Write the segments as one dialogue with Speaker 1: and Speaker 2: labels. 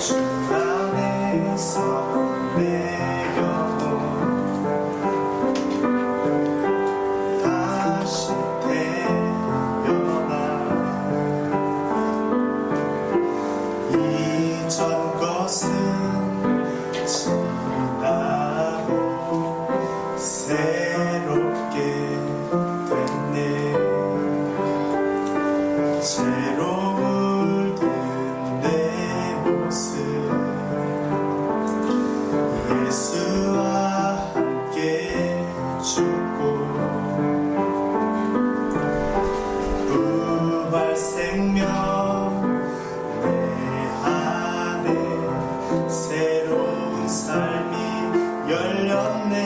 Speaker 1: 주 안에서 내 영혼 다시 태어나 이전 것은 지나고 새롭게 됐네. 새로 물든 내 모습 예수와 함께 죽고 부활 생명 내 안에 새로운 삶이 열렸네.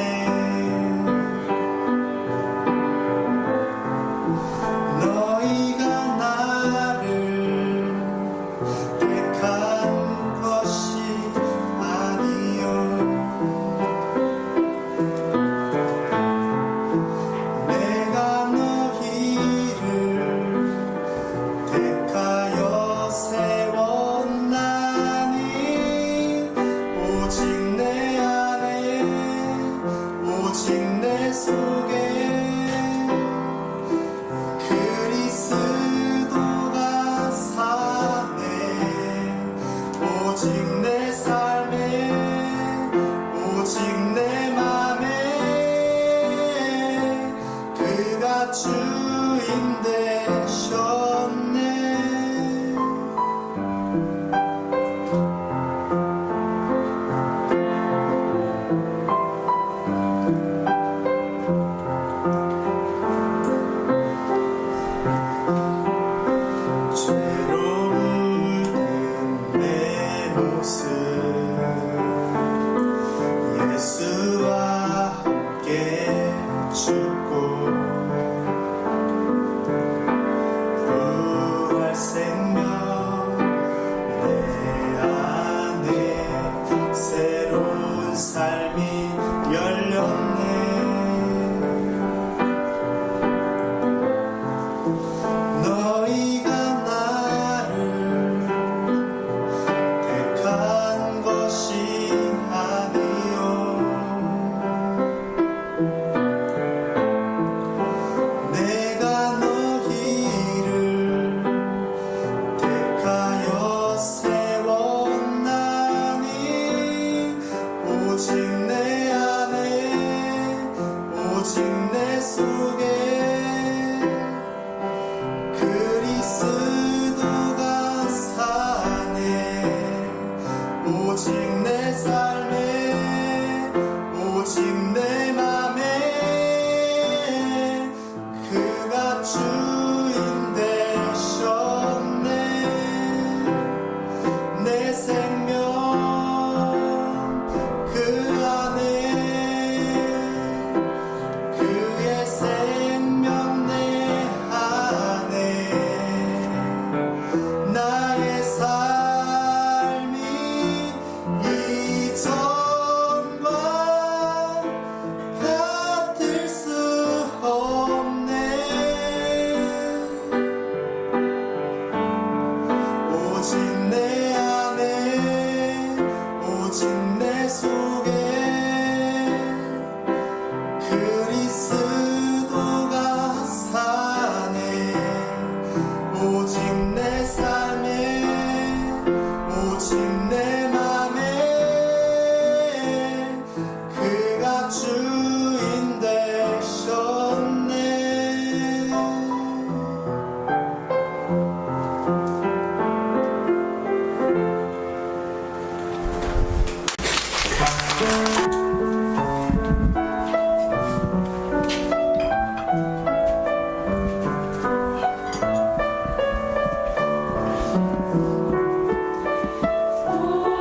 Speaker 1: 너희가 나를 택한 것이 아니요 내가 너희를 택하여 세웠나니 오직 내 안에 오직 내 속에 그리스도가 사네. 오직 내 삶에 오직 내 맘에 그가 주인 되셨네. 죄로 물든 내 모습 예수와 함께 죽고 부활 생명 내 안에 새로운 삶이 열렸네. 너희가 나를 택한 것이 아니요 내가 너희를 택하여 세웠나니 오직 내 안에 오직 내 속에 그리스도가 사네. 오직 내 삶에 오직 내 맘에 그가 주인 되셨네. 내 생명 그 안에 그의 생명 내 안에 나의 삶이 이전과 같을 수 없네. 오직 내 안에 오직 내 속에 그리스도가 사네. 오직 내 삶에 오직 내 맘에 그가 주인 되셨네.
Speaker 2: 오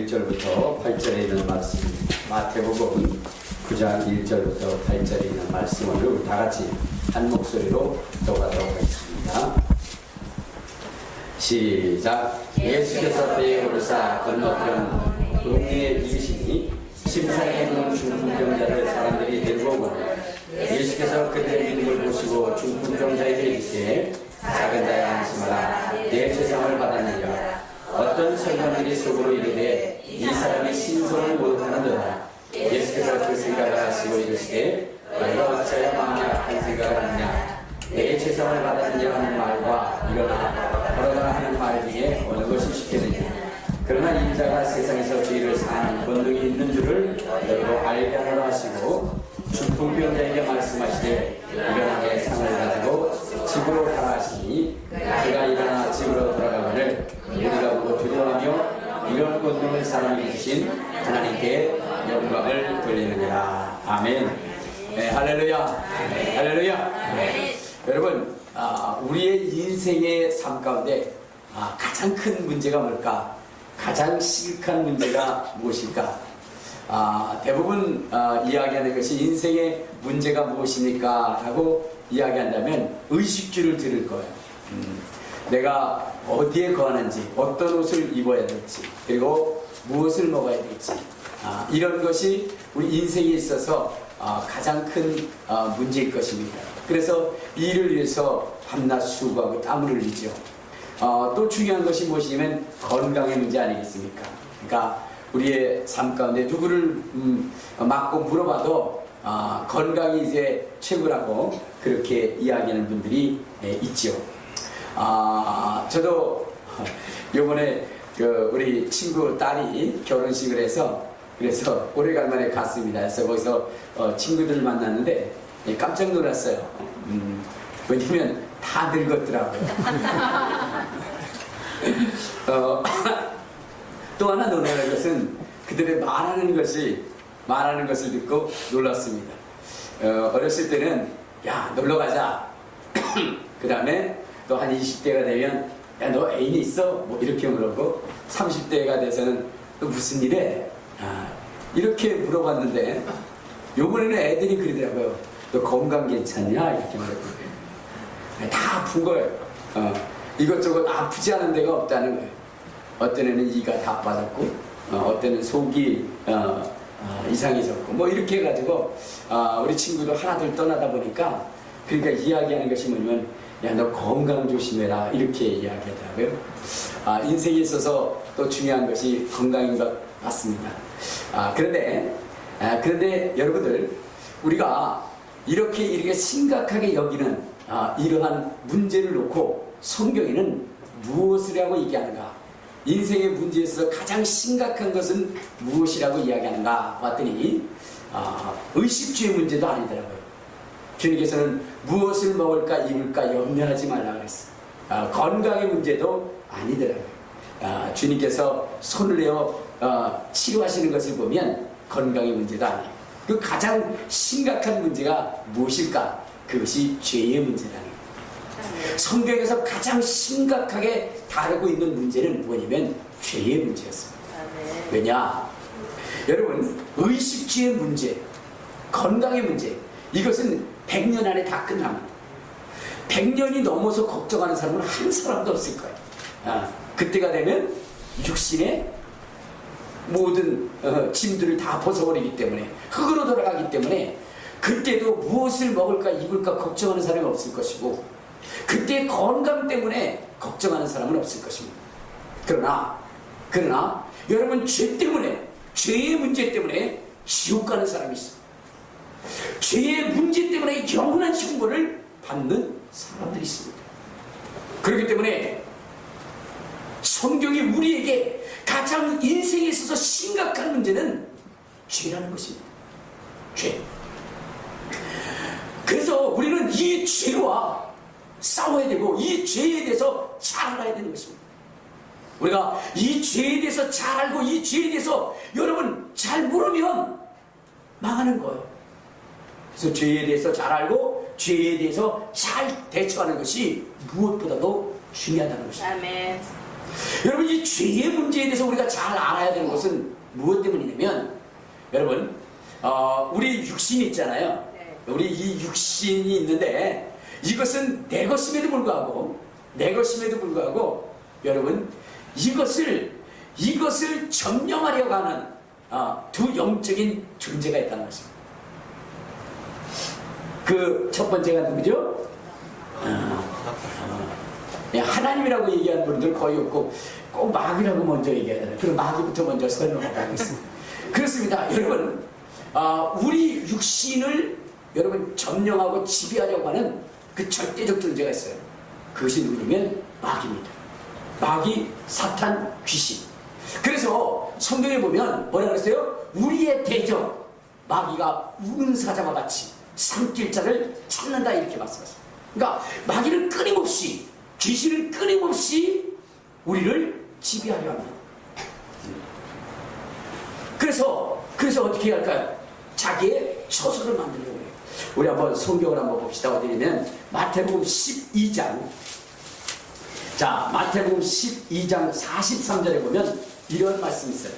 Speaker 2: 1절부터 8절에 있는 말씀입니다. 마태복음 9장 1절부터 8절에 있는 말씀을 우리 다 같이 한 목소리로讀하도록 하겠습니다. 시작. 예수께서 배에 오르사 건너편 동네에 이르시니 심상에 있는 중풍병자를 사람들이 데리고 오고 예수께서 그들의 믿음을 보시고 중풍병자에게 이르시되 작은 자야 안심하라 내 죄상을 받았느니라. 어떤 설교들이 속으로 이르되 이 사람이 신성을 못하는도다. 예수께서 그 생각을 하시고 이르시되 너희가 어찌하여 마음에 악한 생각을 하느냐. 내 죄상을 받았느냐 하는 말과 일어나 걸어가라 하는 말 중에 어느 것이 쉽겠느냐. 그러나 인자가 세상에서 죄를 사하는 권능이 있는 줄을 너희로 알게 하라 하시고 중풍병자에게 말씀하시되 일어나 내 상을 가지고 집으로 가라 하시니 그가 일어나 집으로 돌아가거늘 우리가 보고 두려워하며 이런 권능을 사람에게 주신 하나님께 영광을 돌리느니라. 아멘. 네, 할렐루야. 할렐루야. 네. 여러분, 우리의 인생의 삶 가운데 가장 큰 문제가 뭘까? 가장 시급한 문제가 무엇일까? 대부분 이야기하는 것이 인생의 문제가 무엇입니까? 라고 이야기한다면 의식주를 들을 거예요. 내가 어디에 거하는지, 어떤 옷을 입어야 될지, 그리고 무엇을 먹어야 될지, 이런 것이 우리 인생에 있어서 가장 큰 문제일 것입니다. 그래서 이 일을 위해서 밤낮 수고하고 땀을 흘리죠. 또 중요한 것이 무엇이냐면 건강의 문제 아니겠습니까? 그러니까 우리의 삶 가운데 누구를 맞고 물어봐도 건강이 이제 최고라고 그렇게 이야기하는 분들이 있죠. 저도 요번에 우리 친구 딸이 결혼식을 해서 그래서 오래간만에 갔습니다. 그래서 거기서 친구들 만났는데 깜짝 놀랐어요. 왜냐면 다 늙었더라고요. 또 하나 놀라는 것은 그들의 말하는 것을 듣고 놀랐습니다. 어렸을 때는 야 놀러 가자. 그 다음에 또 한 20대가 되면 야 너 애인이 있어? 뭐 이렇게 물어보고 30대가 돼서는 또 무슨 일해? 이렇게 물어봤는데 요번에는 애들이 그러더라고요. 너 건강 괜찮냐? 이렇게 물어보고 다 아픈 거예요. 이것저것 아프지 않은 데가 없다는 거예요. 어떤 애는 이가 다 빠졌고 어떤 애는 속이 이상해졌고 뭐 이렇게 해가지고 우리 친구도 하나둘 떠나다 보니까 그러니까 이야기하는 것이 뭐냐면 야 너 건강 조심해라 이렇게 이야기하더라고요. 인생에 있어서 또 중요한 것이 건강인 것 같습니다. 그런데 여러분들 우리가 이렇게 심각하게 여기는 이러한 문제를 놓고 성경에는 무엇이라고 얘기하는가? 인생의 문제에서 가장 심각한 것은 무엇이라고 이야기하는가 봤더니 의식주의 문제도 아니더라고요. 주님께서는 무엇을 먹을까 입을까 염려하지 말라 그랬어요. 건강의 문제도 아니더라고요. 주님께서 손을 내어 치료하시는 것을 보면 건강의 문제도 아니에요. 그 가장 심각한 문제가 무엇일까? 그것이 죄의 문제라는 거예요. 성경에서 가장 심각하게 다루고 있는 문제는 뭐냐면 죄의 문제였습니다. 왜냐? 여러분 의식주의 문제, 건강의 문제 이것은 100년 안에 다 끝납니다. 100년이 넘어서 걱정하는 사람은 한 사람도 없을 거예요. 그때가 되면 육신의 모든 짐들을 다 벗어버리기 때문에 흙으로 돌아가기 때문에 그때도 무엇을 먹을까 입을까 걱정하는 사람이 없을 것이고 그때 건강 때문에 걱정하는 사람은 없을 것입니다. 그러나 여러분 죄 때문에 죄의 문제 때문에 지옥 가는 사람이 있어요. 죄의 문제 때문에 영원한 형벌을 받는 사람들이 있습니다. 그렇기 때문에 성경이 우리에게 가장 인생에 있어서 심각한 문제는 죄라는 것입니다. 죄. 그래서 우리는 이 죄와 싸워야 되고 이 죄에 대해서 잘 알아야 되는 것입니다. 우리가 이 죄에 대해서 잘 알고 이 죄에 대해서 여러분 잘 모르면 망하는 거예요. 그래서 죄에 대해서 잘 알고 죄에 대해서 잘 대처하는 것이 무엇보다도 중요하다는 것입니다.
Speaker 3: 아멘. 여러분, 이 죄의 문제에 대해서 우리가 잘 알아야 되는 것은 무엇 때문이냐면, 여러분, 우리 육신이 있잖아요. 우리 이 육신이 있는데, 이것은 내 것임에도 불구하고, 여러분, 이것을 점령하려고 하는 두 영적인 존재가 있다는 것입니다. 그 첫 번째가 누구죠? 하나님이라고 얘기하는 분들 거의 없고, 꼭 마귀라고 먼저 얘기하잖아요. 그럼 마귀부터 먼저 설명하도록 하겠습니다. 그렇습니다. 여러분, 우리 육신을 여러분 점령하고 지배하려고 하는 그 절대적 존재가 있어요. 그것이 누구냐면 마귀입니다. 마귀, 사탄, 귀신. 그래서 성경에 보면 뭐라 그랬어요? 우리의 대적 마귀가 우는 사자와 같이 삼킬 자를 찾는다, 이렇게 말씀하셨어요. 그러니까 마귀는 끊임없이, 귀신은 끊임없이 우리를 지배하려 합니다. 그래서 어떻게 해야 할까요? 자기의 처소를 만들려고 해요. 우리 한번 성경을 한번 봅시다. 어디냐면 마태복음 12장. 자, 마태복음 12장 43절에 보면 이런 말씀이 있어요.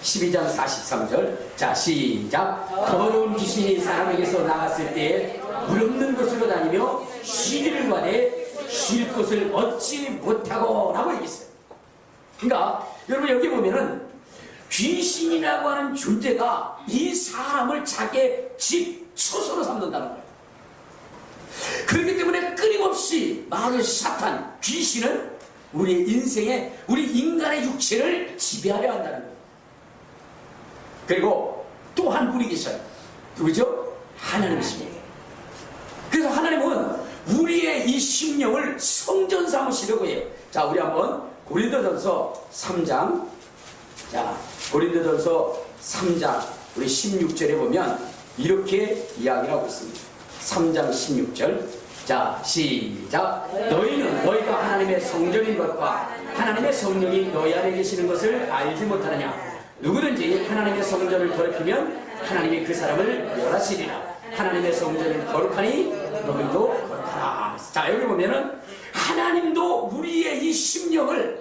Speaker 3: 12장 43절. 자, 시작. 더러운 귀신이 사람에게서 나갔을 때에 물 없는 곳으로 다니며 쉬기를 구하되 쉴 곳을 얻지 못하고 라고 얘기했어요. 그러니까 여러분, 여기 보면은 귀신이라고 하는 존재가 이 사람을 자기의 집, 처소로 삼는다는 거예요. 그렇기 때문에 끊임없이 마귀, 사탄, 귀신은 우리의 인생에, 우리 인간의 육체를 지배하려 한다는 거예요. 그리고 또 한 분이 계셔요. 누구죠? 하나님이십니다. 그래서 하나님은 우리의 이 심령을 성전 삼으시려고 해요. 자, 우리 한번 고린도전서 3장. 자, 고린도전서 3장 우리 16절에 보면 이렇게 이야기를 하고 있습니다. 3장 16절. 자, 시작. 너희가 하나님의 성전인 것과 하나님의 성령이 너희 안에 계시는 것을 알지 못하느냐. 누구든지 하나님의 성전을 더럽히면 하나님이 그 사람을 멸하시리라. 하나님의 성전은 거룩하니 너희도 거룩하라. 자, 여기 보면은 하나님도 우리의 이 심령을,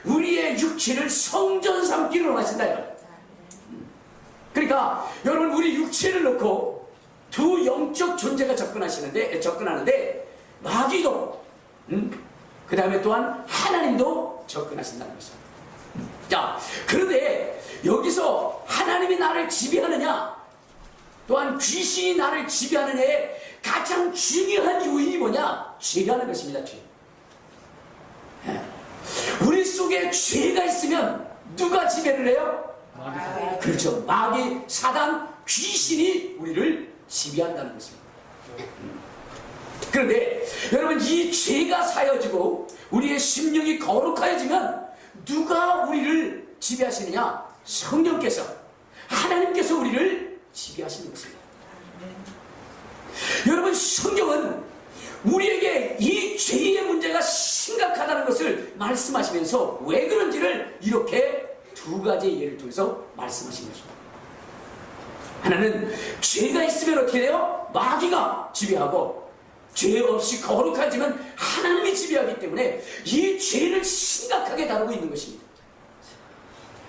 Speaker 3: 우리의 육체를 성전 삼기를 원하신다. 그러니까 여러분, 우리 육체를 놓고 두 영적 존재가 접근하는데 마귀도, 그 다음에 또한 하나님도 접근하신다는 것입니다. 자, 그런데 여기서 하나님이 나를 지배하느냐, 또한 귀신이 나를 지배하느냐의 가장 중요한 요인이 뭐냐? 죄라는 것입니다. 죄. 우리 속에 죄가 있으면 누가 지배를 해요? 마귀. 그렇죠. 마귀, 사단, 귀신이 우리를 지배한다는 것입니다. 그런데 여러분, 이 죄가 사여지고 우리의 심령이 거룩하여지면 누가 우리를 지배하시느냐? 성령께서, 하나님께서 우리를 지배하시는 것입니다. 여러분, 성경은 우리에게 이 죄의 문제가 심각하다는 것을 말씀하시면서 왜 그런지를 이렇게 두 가지의 예를 통해서 말씀하신 것입니다. 하나는 죄가 있으면 어떻게 돼요? 마귀가 지배하고, 죄 없이 거룩하지만 하나님이 지배하기 때문에 이 죄를 심각하게 다루고 있는 것입니다.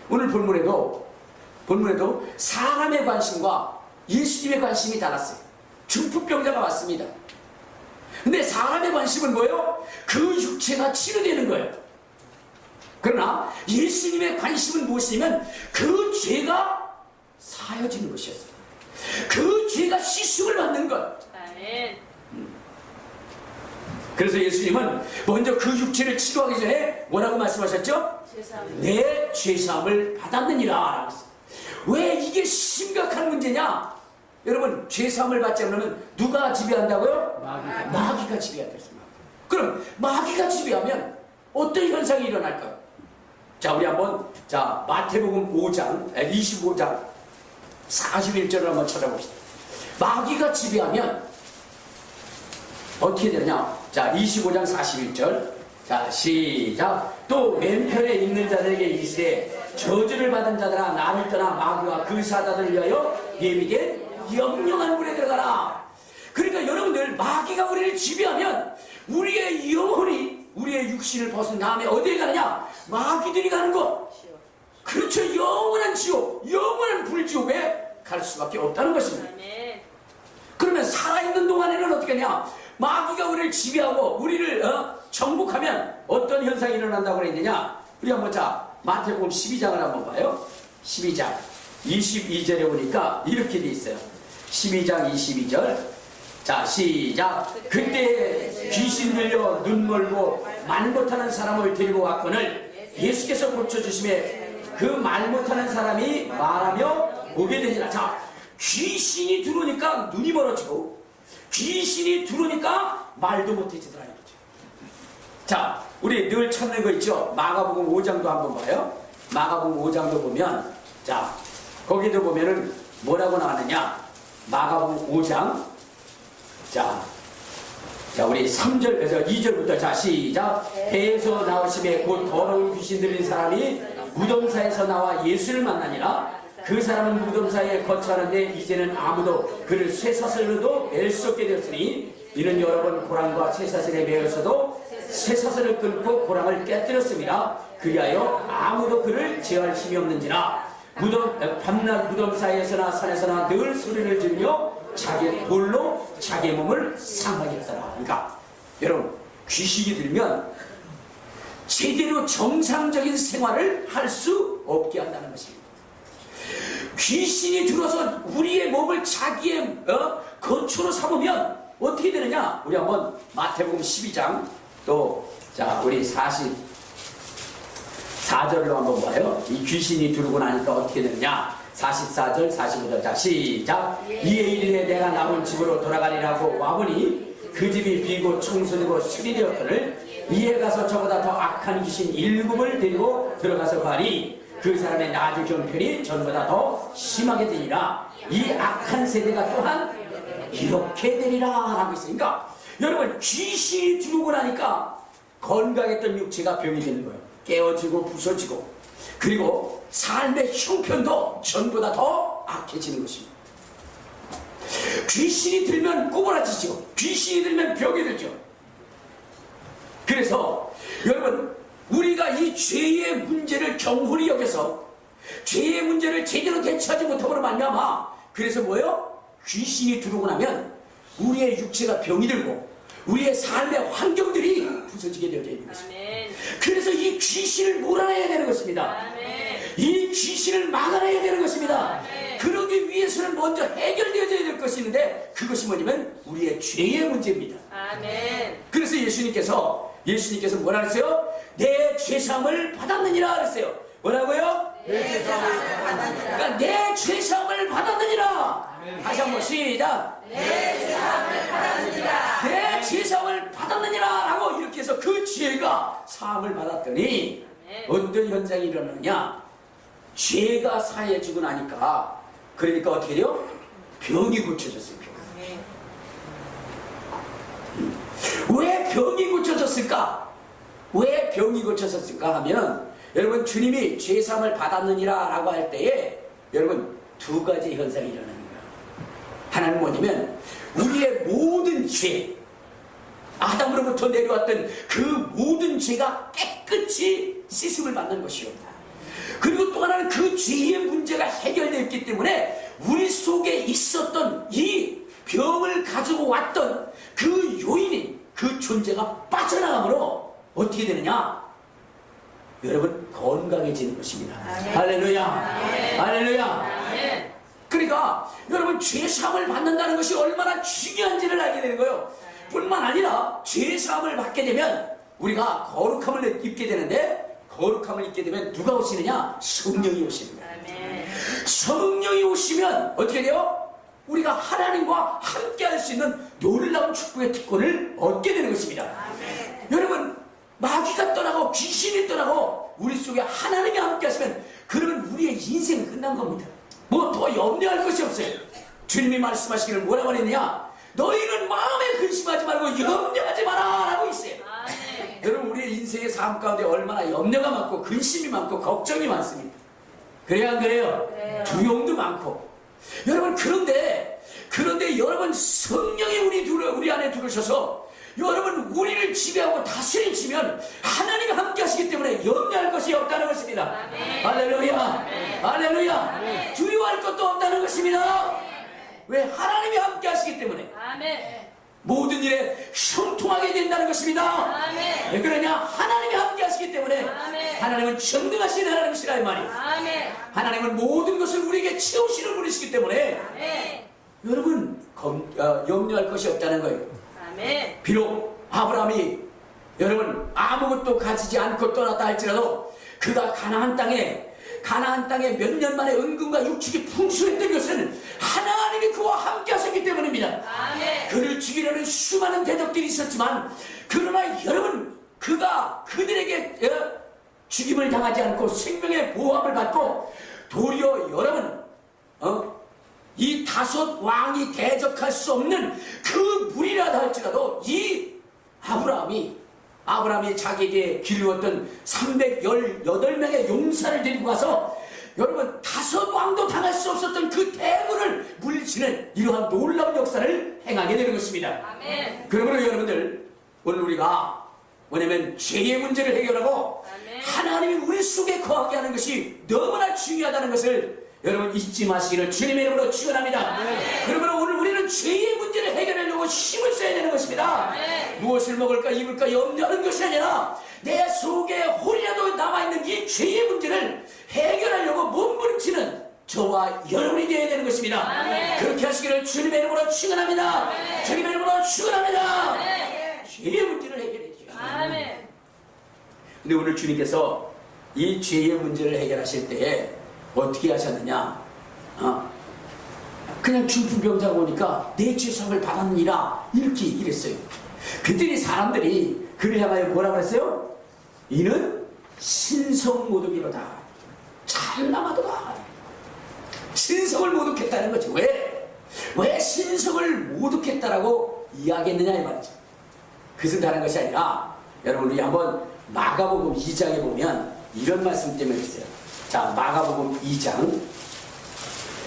Speaker 3: 오늘 본문에도 사람의 관심과 예수님의 관심이 달랐어요. 중풍병자가 왔습니다. 근데 사람의 관심은 뭐예요? 그 육체가 치료되는 거예요. 그러나 예수님의 관심은 무엇이냐면 그 죄가 사여지는 것이었어요. 그 죄가 시술을 받는 것. 그래서 예수님은 먼저 그 육체를 치료하기 전에 뭐라고 말씀하셨죠? 내 죄사함을 받았느니라. 왜 이게 심각한 문제냐? 여러분, 죄사함을 받지 않으면 누가 지배한다고요? 마귀가 지배한다. 그럼 마귀가 지배하면 어떤 현상이 일어날까요? 자, 우리 한번 마태복음 5장 25장 41절을 한번 찾아봅시다. 마귀가 지배하면 어떻게 되느냐? 자, 25장 41절. 자, 시작. 또 왼편에 있는 자들에게 이르시되 저주를 받은 자들아, 나를 떠나 마귀와 그 사자들을 위하여 예비된 영영한 물에 들어가라. 그러니까 여러분들, 마귀가 우리를 지배하면 우리의 영혼이, 우리의 육신을 벗은 다음에 어디에 가느냐? 마귀들이 가는 것. 그렇죠. 영원한 지옥, 영원한 불지옥에 갈 수밖에 없다는 것입니다. 그러면 살아있는 동안에는 어떻게 하냐? 마귀가 우리를 지배하고 우리를 정복하면 어떤 현상이 일어난다고 그랬느냐? 우리 한번 자 마태복음 12장을 한번 봐요. 12장 22절에 보니까 이렇게 돼 있어요. 12장 22절. 자 시작. 그때 귀신 들려 눈 멀고 말 못하는 사람을 데리고 왔거늘 예수께서 고쳐주심에 그 말 못하는 사람이 말하며 보게 되니라. 자, 귀신이 들어오니까 눈이 멀어지고 귀신이 들어오니까 말도 못해지더라 이거죠. 자, 우리 늘 찾는 거 있죠. 마가복음 5장도 한번 봐요. 마가복음 5장도 보면 자 거기도 보면은 뭐라고 나왔느냐? 마가복음 5장 자 우리 3절, 2절부터 자 시작. 배에서 나오심에 곧 더러운 귀신 들린 사람이 무덤사에서 나와 예수를 만나니라. 그 사람은 무덤사에 거처하는데 이제는 아무도 그를 쇠사슬로도 맬 수 없게 되었으니 이는 여러 번 고랑과 쇠사슬에 매여서도 쇠사슬을 끊고 고랑을 깨뜨렸습니다. 그리하여 아무도 그를 제어할 힘이 없는지라. 밤낮 무덤사이에서나 산에서나 늘 소리를 지르며 자기 돌로 자기 몸을 상하게 했더라. 그러니까 여러분 귀신이 들면 제대로 정상적인 생활을 할 수 없게 한다는 것입니다. 귀신이 들어서 우리의 몸을 자기의 거처로 삼으면 어떻게 되느냐? 우리 한번 마태복음 12장 또 자 우리 44절로 한번 봐요. 이 귀신이 들고 나니까 어떻게 되느냐? 44절 45절 자 시작. 이에 이르되 내가 남은 집으로 돌아가리라고 와보니 그 집이 비고 청소되고 수리되었거늘 이에 가서 저보다 더 악한 귀신 7을 데리고 들어가서 가리 그 사람의 나주 경편이 전보다 더 심하게 되리라. 이 악한 세대가 또한 이렇게 되리라 라고 있으니까 여러분 귀신이 들어오고 나니까 건강했던 육체가 병이 되는 거예요. 깨어지고 부서지고 그리고 삶의 형편도 전보다 더 악해지는 것입니다. 귀신이 들면 꼬부라지죠. 귀신이 들면 병이 들죠. 그래서 여러분 우리가 이 죄의 문제를 경홀히 여겨서 죄의 문제를 제대로 대처하지 못함으로 말미암아 그래서 뭐예요? 귀신이 들어오고 나면 우리의 육체가 병이 들고 우리의 삶의 환경들이 부서지게 되어져 있는 것입니다. 그래서 이 귀신을 몰아내야 되는 것입니다. 이 귀신을 막아내야 되는 것입니다. 그러기 위해서는 먼저 해결되어져야 될 것이 있는데 그것이 뭐냐면 우리의 죄의 문제입니다. 그래서 예수님께서 뭐라 그랬어요? 내 죄사함을 받았느니라 그랬어요. 뭐라고요?
Speaker 1: 내 죄사함을 받았느니라.
Speaker 3: 그러니까 내 죄사함을 받았느니라. 다시 한번 시작.
Speaker 1: 내 죄사함을 받았느니라.
Speaker 3: 내 죄사함을 받았느니라 라고 이렇게 해서 그 죄가 사함을 받았더니 어떤 현상이 일어나느냐? 죄가 사해지고 나니까 그러니까 어떻게 돼요? 병이 고쳐졌어요. 왜 병이 고쳐졌을까? 왜 병이 고쳐졌을까 하면 여러분 주님이 죄사함을 받았느니라 라고 할 때에 여러분 두 가지 현상이 일어나는 거예요. 하나는 뭐냐면 우리의 모든 죄 아담으로부터 내려왔던 그 모든 죄가 깨끗이 씻음을 받는 것이요. 그리고 또 하나는 그 죄의 문제가 해결되어 있기 때문에 우리 속에 있었던 이 병을 가지고 왔던 그 요인인 그 존재가 빠져나가므로 어떻게 되느냐? 여러분 건강해지는 것입니다. 할렐루야. 할렐루야. 그러니까 여러분 죄사함을 받는다는 것이 얼마나 중요한지를 알게 되는 거예요. 뿐만 아니라 죄사함을 받게 되면 우리가 거룩함을 입게 되는데 거룩함을 입게 되면 누가 오시느냐? 성령이 오십니다. 성령이 오시면 어떻게 돼요? 우리가 하나님과 함께 할 수 있는 놀라운 축복의 특권을 얻게 되는 것입니다. 여러분 마귀가 떠나고 귀신이 떠나고 우리 속에 하나님이 함께 하시면 그러면 우리의 인생은 끝난 겁니다. 뭐 더 염려할 것이 없어요. 주님이 말씀하시기를 뭐라고 했느냐? 너희는 마음에 근심하지 말고 염려하지 마라 라고 있어요. 여러분 우리의 인생의 삶 가운데 얼마나 염려가 많고 근심이 많고 걱정이 많습니다. 그래요 안 그래요? 두려움도 많고 여러분 그런데 여러분 성령이 우리 안에 들어오셔서 여러분 우리를 지배하고 다스리시면 하나님이 함께 하시기 때문에 염려할 것이 없다는 것입니다. 할렐루야. 할렐루야. 두려워할 것도 없다는 것입니다. 왜? 하나님이 함께 하시기 때문에 모든 일에 형통하게 된다는 것입니다. 왜 그러냐? 하나님이 함께 하시기 때문에 하나님은 전능하신 하나님이시라 이 말이에요. 하나님은 모든 것을 우리에게 채우시는 분이시기 때문에 여러분 염려할 것이 없다는 거예요. 비록 아브라함이 여러분 아무것도 가지지 않고 떠났다 할지라도 그가 가나안 땅에 몇 년 만에 은근과 육축이 풍수했던 것은 하나님이 그와 함께 하셨기 때문입니다. 그를 죽이려는 수많은 대적들이 있었지만 그러나 여러분 그가 그들에게 죽임을 당하지 않고 생명의 보호함을 받고 도리어 여러분 이 다섯 왕이 대적할 수 없는 그 무리라다 할지라도 이 아브라함이 자기에게 기르었던 318명의 용사를 데리고 가서 여러분 다섯 왕도 당할 수 없었던 그 대군을 물리치는 이러한 놀라운 역사를 행하게 되는 것입니다. 그러므로 여러분들 오늘 우리가 뭐냐면 죄의 문제를 해결하고 하나님이 우리 속에 거하게 하는 것이 너무나 중요하다는 것을 여러분 잊지 마시기를 주님의 이름으로 축원합니다. 그러므로 오늘 우리는 죄의 문제를 해결하려고 힘을 써야 되는 것입니다. 무엇을 먹을까 입을까 염려하는 것이 아니라 내 속에 홀이라도 남아있는 이 죄의 문제를 해결하려고 몸부림치는 저와 여러분이 되어야 되는 것입니다. 그렇게 하시기를 주님의 이름으로 축원합니다. 주님의 이름으로 축원합니다. 죄의 문제를 해결해 주세요. 근데 오늘 주님께서 이 죄의 문제를 해결하실 때에 어떻게 하셨느냐? 그냥 중풍병자가 오니까 내 죄성을 받았느니라 이렇게 이랬어요. 그랬더니 사람들이 그를 향하여 뭐라고 그랬어요? 이는 신성모독이로다. 참남하도다. 신성을 모독했다는 거지. 왜 신성을 모독했다라고 이야기했느냐 이 말이죠. 그것은 다른 것이 아니라 여러분 우리 한번 마가복음 2장에 보면 이런 말씀 때문에 있어요. 자, 마가복음 2장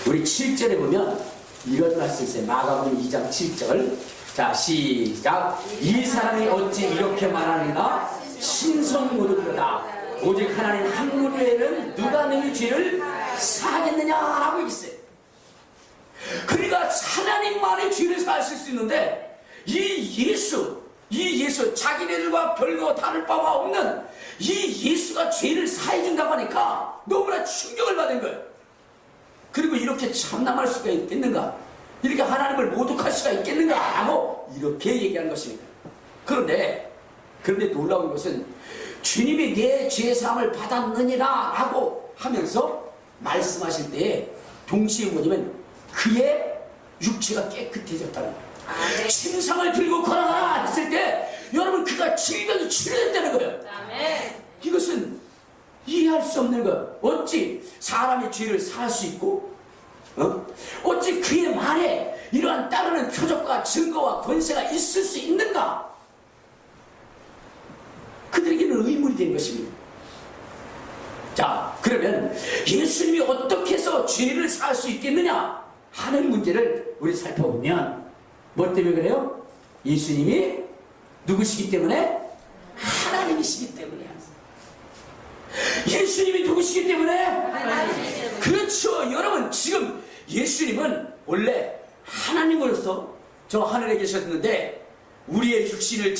Speaker 3: 우리 7절에 보면 이런 말씀이 있어요. 마가복음 2장 7절. 자, 시작. 이 사람이 어찌 이렇게 말하는가? 신성모독이로다. 오직 하나님 한 분 외에는 누가 너희 죄를 사하겠느냐라고 있어요. 그러니까 하나님만의 죄를 사하실 수 있는데 이 예수 자기네들과 별거 다를 바가 없는 이 예수가 죄를 사해준다고 하니까 너무나 충격을 받은 거예요. 그리고 이렇게 참남할 수가 있겠는가? 이렇게 하나님을 모독할 수가 있겠는가? 라고 이렇게 얘기한 것입니다. 그런데 놀라운 것은 주님이 내 죄사함을 받았느니라 라고 하면서 말씀하실 때에 동시에 뭐냐면 그의 육체가 깨끗해졌다는 거예요. 침상을 들고 걸어가라 했을 때 여러분 그가 질병이 치료됐다는 거예요. 이것은 이해할 수 없는 거예요. 어찌 사람의 죄를 사할 수 있고 어찌 그의 말에 이러한 따르는 표적과 증거와 권세가 있을 수 있는가? 그들에게는 의문이 된 것입니다. 자, 그러면 예수님이 어떻게 해서 죄를 사할 수 있겠느냐 하는 문제를 우리 살펴보면 뭐 때문에 그래요? 예수님이 누구시기 때문에? 하나님이시기 때문에. 예수님이 누구시기 때문에? 그렇죠. 여러분 지금 예수님은 원래 하나님으로서 저 하늘에 계셨는데 우리의 육신을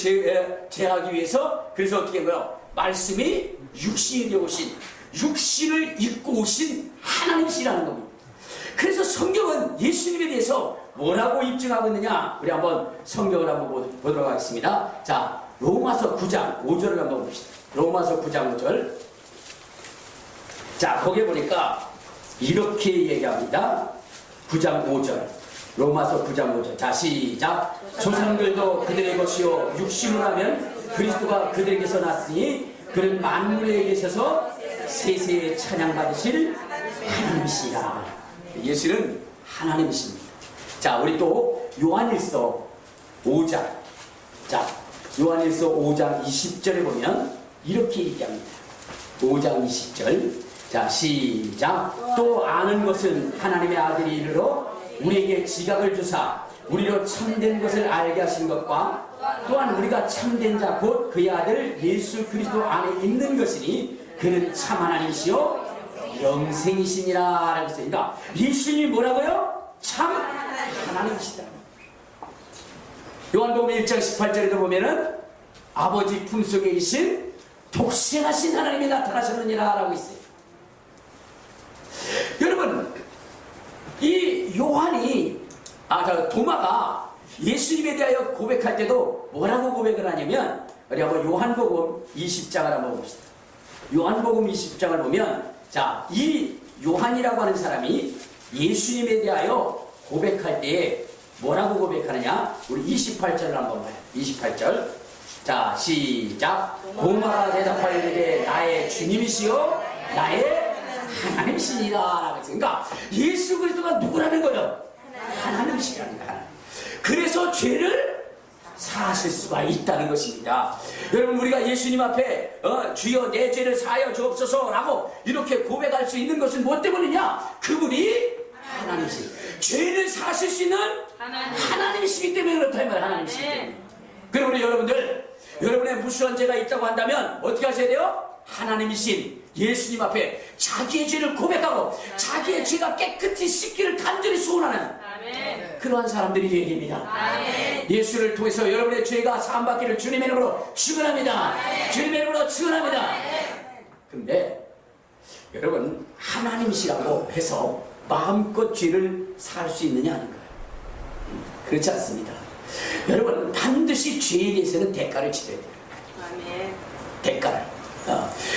Speaker 3: 제하기 위해서 그래서 어떻게 한 거예요? 말씀이 육신이 되어 오신 육신을 입고 오신 하나님이시라는 겁니다. 그래서 성경은 예수님에 대해서 뭐라고 입증하고 있느냐? 우리 한번 성경을 한번 보도록 하겠습니다. 자, 로마서 9장 5절을 한번 봅시다. 로마서 9장 5절. 자, 거기에 보니까 이렇게 얘기합니다. 9장 5절. 로마서 9장 5절. 자, 시작. 조상들도 그들의 것이요 육신으로 하면 그리스도가 그들에게서 났으니 그는 만물에 계셔서 세세에 찬양받으실 하나님이시라. 예수는 하나님이십니다. 자, 우리 또 요한일서 5장. 자, 요한일서 5장 20절에 보면 이렇게 얘기합니다. 5장 20절. 자, 시작. 또 아는 것은 하나님의 아들이 이르러 우리에게 지각을 주사 우리로 참된 것을 알게 하신 것과 또한 우리가 참된 자 곧 그의 아들 예수 그리스도 안에 있는 것이니 그는 참 하나님이시요 영생이시니라 라고 했어요. 그러니까 예수님이 뭐라고요? 참 하나님이시다. 요한복음 1장 18절에도 보면은 아버지 품속에 계신 독생하신 하나님이 나타나셨느니라 라고 있어요. 여러분, 이 요한이 도마가 예수님에 대하여 고백할 때도 뭐라고 고백을 하냐면, 우리 한번 요한복음 20장을 한번 봅시다. 요한복음 20장을 보면, 자, 이 요한이라고 하는 사람이 예수님에 대하여 고백할 때에 뭐라고 고백하느냐? 우리 28절을 한번 봐요. 28절. 자, 시작. 도마가 대답하여 이르되 나의 주님이시요 나의 하나님이시니라 라고 했어요. 그러니까 예수 그리스도가 누구라는 거예요? 하나님이시라는 거야. 그래서 죄를 사하실 수가 있다는 것입니다. 여러분, 우리가 예수님 앞에 주여 내 죄를 사하여 주옵소서 라고 이렇게 고백할 수 있는 것은 무엇 때문이냐? 그분이 하나님이시. 죄를 사하실 수 있는 하나님이시기 때문에 그렇다 이 말이에요. 하나님이시기 때문에. 그러므로 여러분의 무수한 죄가 있다고 한다면 어떻게 하셔야 돼요? 하나님이신 예수님 앞에 자기의 죄를 고백하고 자기의 죄가 깨끗이 씻기를 간절히 소원하는 그러한 사람들이 되어야 됩니다. 예수를 통해서 여러분의 죄가 사함받기를 주님의 이름으로 축원합니다. 주님의 이름으로 축원합니다. 근데 여러분, 하나님이시라고 해서 마음껏 죄를 살 수 있느냐 하는 거예요. 그렇지 않습니다. 여러분, 반드시 죄에 대해서는 대가를 치러야 돼요. 대가를.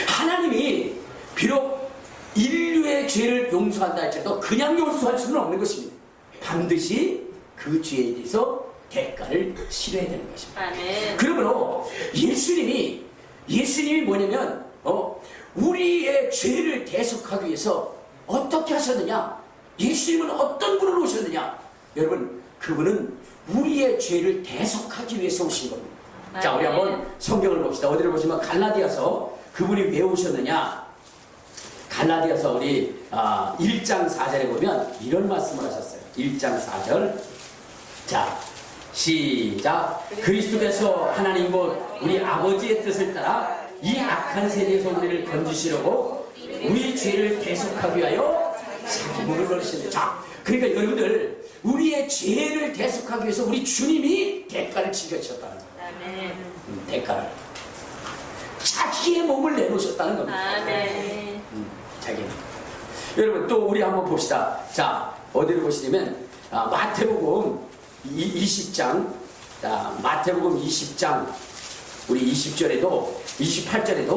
Speaker 3: 하나님이 비록 인류의 죄를 용서한다 할지라도 그냥 용서할 수는 없는 것입니다. 반드시 그 죄에 대해서 대가를 치러야 되는 것입니다. 그러므로 예수님이 뭐냐면 우리의 죄를 대속하기 위해서 어떻게 하셨느냐? 예수님은 어떤 분으로 오셨느냐? 여러분, 그분은 우리의 죄를 대속하기 위해서 오신 겁니다. 자, 우리 한번 성경을 봅시다. 어디를 보시면 갈라디아서 그분이 왜 오셨느냐? 갈라디아서 우리 1장 4절에 보면 이런 말씀을 하셨어요. 1장 4절. 자, 시작. 그리스도께서 하나님 곧 우리 아버지의 뜻을 따라 이 악한 세대에서 우리를 건지시려고 우리 죄를 대속하기 위하여 자기 몸을 버리셨다. 자, 그러니까 여러분들, 우리의 죄를 대속하기 위해서 우리 주님이 대가를 치르셨다는 거예요. 대가를. 자기의 몸을 내놓으셨다는 겁니다. 자기. 여러분, 또 우리 한번 봅시다. 자, 어디를 보시냐면 마태복음 20장. 자, 마태복음 20장 우리 20절에도 28절에도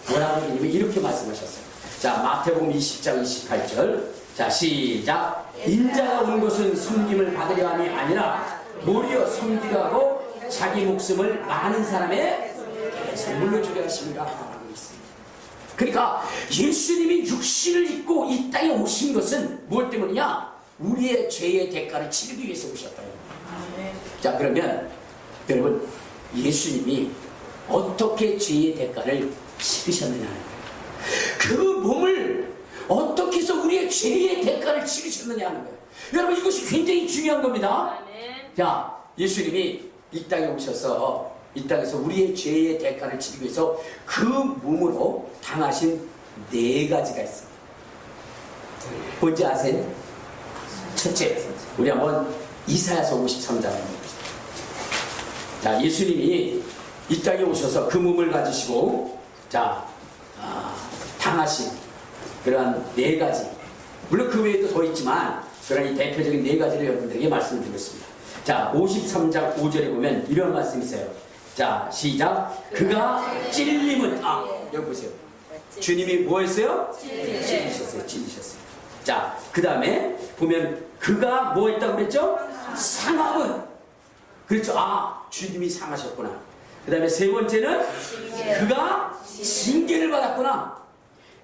Speaker 3: 뭐라고 하냐면 이렇게 말씀하셨어요. 자, 마태복음 20장 28절. 자, 시작. 인자가 온 것은 섬김을 받으려 함이 아니라 도리어 섬기려 하고 자기 목숨을 많은 사람의 선물로 주려 하십니다 라고 있습니다. 그러니까 예수님이 육신을 입고 이 땅에 오신 것은 무엇 때문이냐? 우리의 죄의 대가를 치르기 위해서 오셨다. 자, 그러면 여러분, 예수님이 어떻게 죄의 대가를 치르셨느냐 하는 거예요. 그 몸을 어떻게 해서 우리의 죄의 대가를 치르셨느냐 하는 거예요. 여러분, 이것이 굉장히 중요한 겁니다. 자, 예수님이 이 땅에 오셔서 이 땅에서 우리의 죄의 대가를 치르기 위해서 그 몸으로 당하신 4가지가 있습니다. 뭔지 아세요? 첫째, 우리 한번 이사야서 53장을 봅시다. 자, 예수님이 이 땅에 오셔서 그 몸을 가지시고 당하신 그러한 4가지, 물론 그 외에도 더 있지만 그러한 이 대표적인 4가지를 여러분들에게 말씀을 드렸습니다. 자, 53장 5절에 보면 이런 말씀이 있어요. 자, 시작. 그가 찔림은, 여기 보세요. 주님이 뭐 했어요? 찔리셨어요. 자, 그 다음에 보면 그가 뭐 했다고 그랬죠? 상함은. 그렇죠. 주님이 상하셨구나. 그 다음에 3번째는 그가 징계를 받았구나.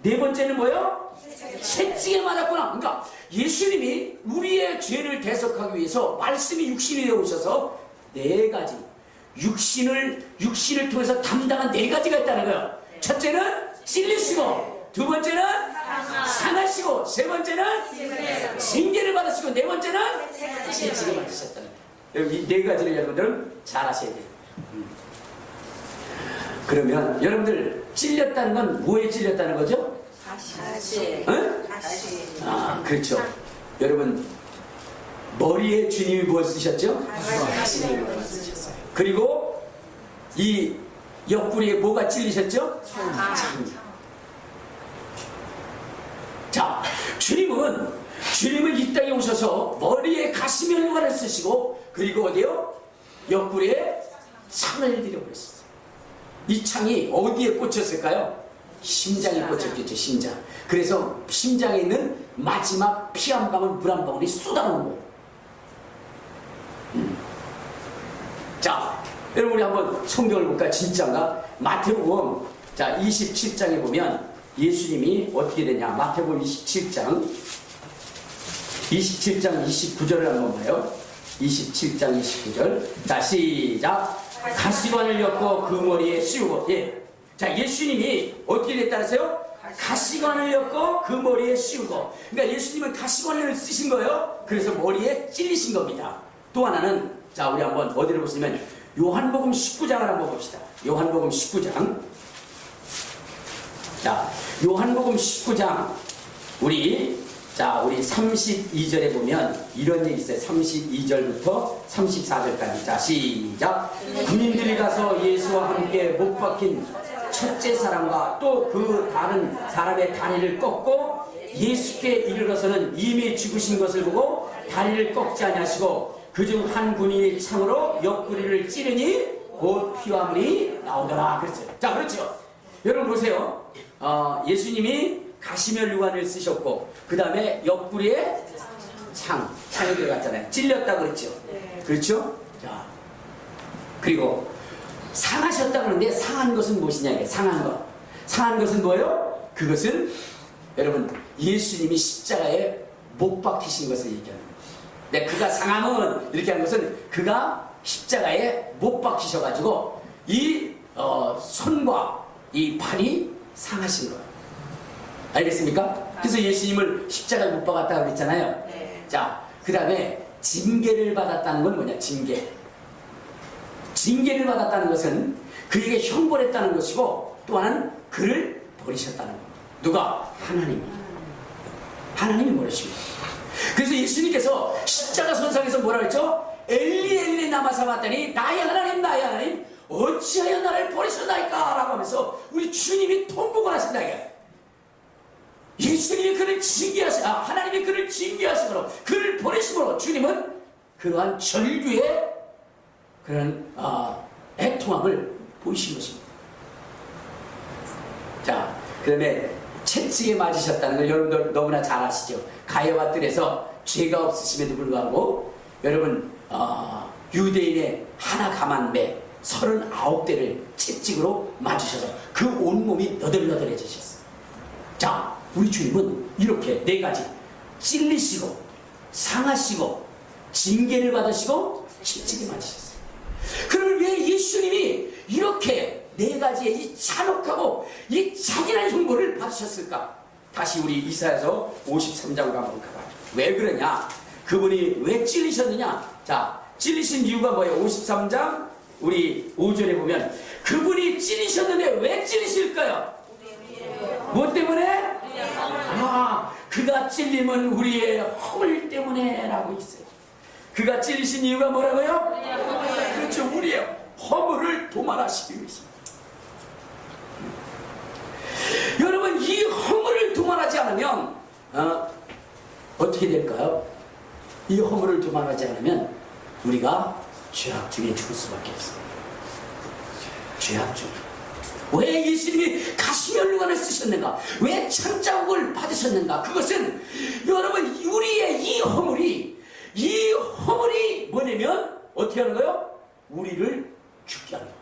Speaker 3: 4번째는 뭐예요? 채찍에 맞았구나. 그러니까 예수님이 우리의 죄를 대속하기 위해서 말씀이 육신이 되어 오셔서 4가지 육신을 통해서 담당한 4가지가 있다는 거예요. 첫째는 찔리시고, 2번째는 상하시고, 3번째는 징계를 받으시고, 4번째는 채찍을 맞으셨다는 거예요. 이 네 가지를 여러분들은 잘 아셔야 돼요. 그러면 여러분들 찔렸다는 건 뭐에 찔렸다는 거죠?
Speaker 1: 가시.
Speaker 3: 응?
Speaker 1: 가시.
Speaker 3: 아, 그렇죠. 여러분 머리에 주님이 뭘 쓰셨죠? 가시를 쓰셨어요. 그리고 이 옆구리에 뭐가 찔리셨죠? 창이. 자, 주님은 이 땅에 오셔서 머리에 가시면류관을 쓰시고 그리고 어디요? 옆구리에 창을 들여버렸어요. 이 창이 어디에 꽂혔을까요? 심장에 꽂혔겠죠. 심장. 그래서 심장에 있는 마지막 피 한 방울 물 한 방울이 쏟아나온 거예요. 자, 여러분 우리 한번 성경을 볼까요? 진짜인가? 마태복음 자 27장에 보면 예수님이 어떻게 되냐? 마태복음 27장 29절을 한번 봐요. 27장 29절. 자, 시작. 가시관을 엮고 그 머리에 씌우고. 예. 자, 예수님이 어떻게 됐다세요? 가시관을 엮고 그 머리에 씌우고. 그러니까 예수님은 가시관을 쓰신 거예요. 그래서 머리에 찔리신 겁니다. 또 하나는 자, 우리 한번 어디를 보시면 요한복음 19장을 한번 봅시다. 요한복음 19장. 자, 요한복음 19장 우리 32절에 보면 이런 얘기 있어요. 32절부터 34절까지. 자, 시작. 군인들이 가서 예수와 함께 못 박힌 첫째 사람과 또 그 다른 사람의 다리를 꺾고 예수께 이르러서는 이미 죽으신 것을 보고 다리를 꺾지 아니하시고 그중 한 군인이 창으로 옆구리를 찌르니 곧 피와 물이 나오더라. 그랬어요. 자, 그렇죠. 여러분 보세요. 예수님이 가시면류관을 쓰셨고 그 다음에 옆구리에 창이 들어갔잖아요. 찔렸다 그랬죠. 그렇죠? 자, 그리고 상하셨다 그러는데 상한 것은 무엇이냐? 이게 상한 것. 상한 것은 뭐예요? 그것은 여러분 예수님이 십자가에 못 박히신 것을 얘기하는 거예요. 네, 그가 상함은 이렇게 하는 것은 그가 십자가에 못 박히셔가지고 이 손과 이 발이 상하신 거예요. 알겠습니까? 그래서 예수님을 십자가에 못 박았다고 그랬잖아요.
Speaker 1: 네.
Speaker 3: 자, 그 다음에 징계를 받았다는 건 뭐냐? 징계를 받았다는 것은 그에게 형벌했다는 것이고 또 하나는 그를 버리셨다는 겁니다. 누가? 하나님이 버리십니다. 그래서 예수님께서 십자가 선상에서 뭐라 그랬죠? 엘리 엘리 나마 사마다니 나의 하나님 어찌하여 나를 버리셨나이까 라고 하면서 우리 주님이 통곡을 하신다 이게. 예수님이 그를 하나님이 그를 징계하심으로 그를 버리심으로 주님은 그러한 절규의 그런 애통함을 보이신 것입니다. 자, 그 다음에 채찍에 맞으셨다는 걸 여러분들 너무나 잘 아시죠. 가해와 뜰에서 죄가 없으심에도 불구하고 여러분 유대인의 하나 감한배 39대를 채찍으로 맞으셔서 그 온몸이 너덜너덜해지셨어요. 자, 우리 주님은 이렇게 네 가지 찔리시고 상하시고 징계를 받으시고 채찍에 맞으셨어요. 그러면 왜 예수님이 이렇게 네 가지의 이 잔혹하고 이 잔인한 흉보를 받으셨을까? 다시 우리 이사야서 53장으로 한번 가봐요. 왜 그러냐? 그분이 왜 찔리셨느냐? 자, 찔리신 이유가 뭐예요? 53장 우리 5절에 보면 그분이 찔리셨는데 왜 찔리실까요? 뭐 때문에? 그가 찔림은 우리의 허물 때문에 라고 있어요. 그가 찔리신 이유가 뭐라고요? 그렇죠. 우리의 허물을 도말하시기 위해서입니다. 여러분, 이 허물을 도말하지 않으면 어떻게 될까요? 이 허물을 도말하지 않으면 우리가 죄악 중에 죽을 수밖에 없습니다. 죄악 중에. 왜 예수님이 가시면류관을 쓰셨는가? 왜 창자국을 받으셨는가? 그것은 여러분 우리의 이 허물이 뭐냐면 어떻게 하는 거예요? 우리를 죽게 하는 거예요.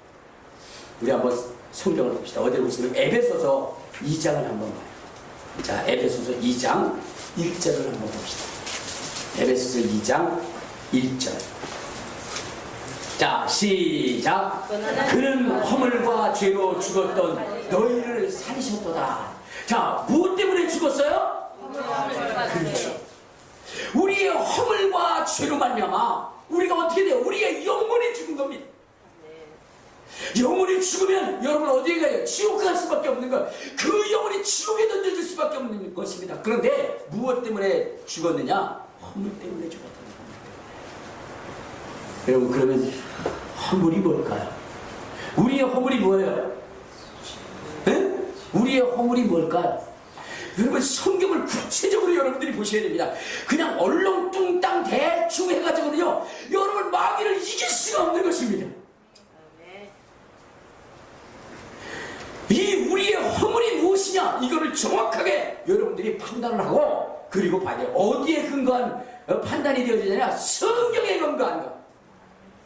Speaker 3: 우리 한번 성경을 봅시다. 어디를 보시면 에베소서 2장을 한번 봐요. 자, 에베소서 2장 1절을 한번 봅시다. 에베소서 2장 1절. 자, 시작. 그는 허물과 죄로 죽었던 너희를 살리셨도다. 자, 무엇 때문에 죽었어요? 그렇죠. 우리의 허물과 죄로 말미암아 우리가 어떻게 돼요? 우리의 영혼이 죽은 겁니다. 영혼이 죽으면 여러분 어디에 가요? 지옥 갈 수밖에 없는 거예요. 그 영혼이 지옥에 던져질 수밖에 없는 것입니다. 그런데 무엇 때문에 죽었느냐? 허물 때문에 죽었다는 겁니다. 여러분, 그러면 허물이 뭘까요? 우리의 허물이 뭐예요? 에? 우리의 허물이 뭘까요? 여러분, 성경을 구체적으로 여러분들이 보셔야 됩니다. 그냥 얼렁뚱땅 대충 해가지고는요, 여러분 마귀를 이길 수가 없는 것입니다. 이 우리의 허물이 무엇이냐, 이거를 정확하게 여러분들이 판단을 하고, 그리고 봐야 돼요. 어디에 근거한 판단이 되어지느냐? 성경에 근거한 거.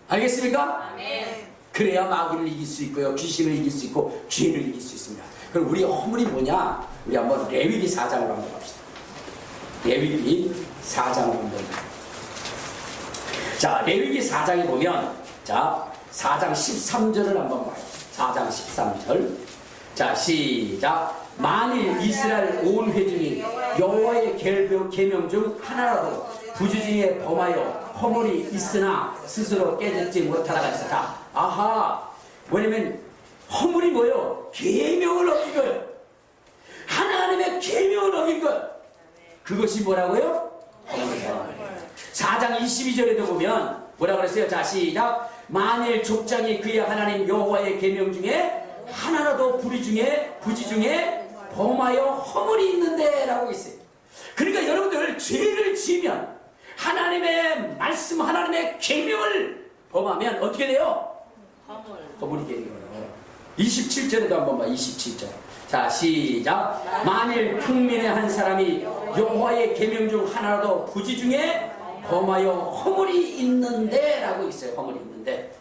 Speaker 3: 알겠습니까?
Speaker 1: 아멘.
Speaker 3: 그래야 마귀를 이길 수 있고요, 귀신을 이길 수 있고, 죄를 이길 수 있습니다. 그럼 우리의 허물이 뭐냐? 우리 한번 레위기 4장으로 한번 갑시다. 레위기 4장으로 한번. 자, 레위기 4장에 보면, 자, 4장 13절을 한번 봐요. 4장 13절. 자, 시작. 만일 이스라엘 온 회중이 여호와의 계명 중 하나라도 부주 중에 범하여 허물이 있으나 스스로 깨닫지 못하다가 있었다. 아하, 뭐냐면 허물이 뭐예요? 계명을 어긴 거예요. 하나님의 계명을 어긴 거예요. 그것이 뭐라고요? 허물이라는 거예요. 4장 22절에도 보면 뭐라 그랬어요? 자, 시작. 만일 족장이 그의 하나님 여호와의 계명 중에 하나라도 부지 중에 범하여 허물이 있는데 라고 있어요. 그러니까 여러분들 죄를 지으면 하나님의 말씀, 하나님의 계명을 범하면 어떻게 돼요? 허물이 되는 거예요. 27절에도 한번 봐. 27절. 자, 시작. 만일 평민의 한 사람이 여호와의 계명 중 하나라도 부지 중에 범하여 허물이 있는데 라고 있어요. 허물이 있는데.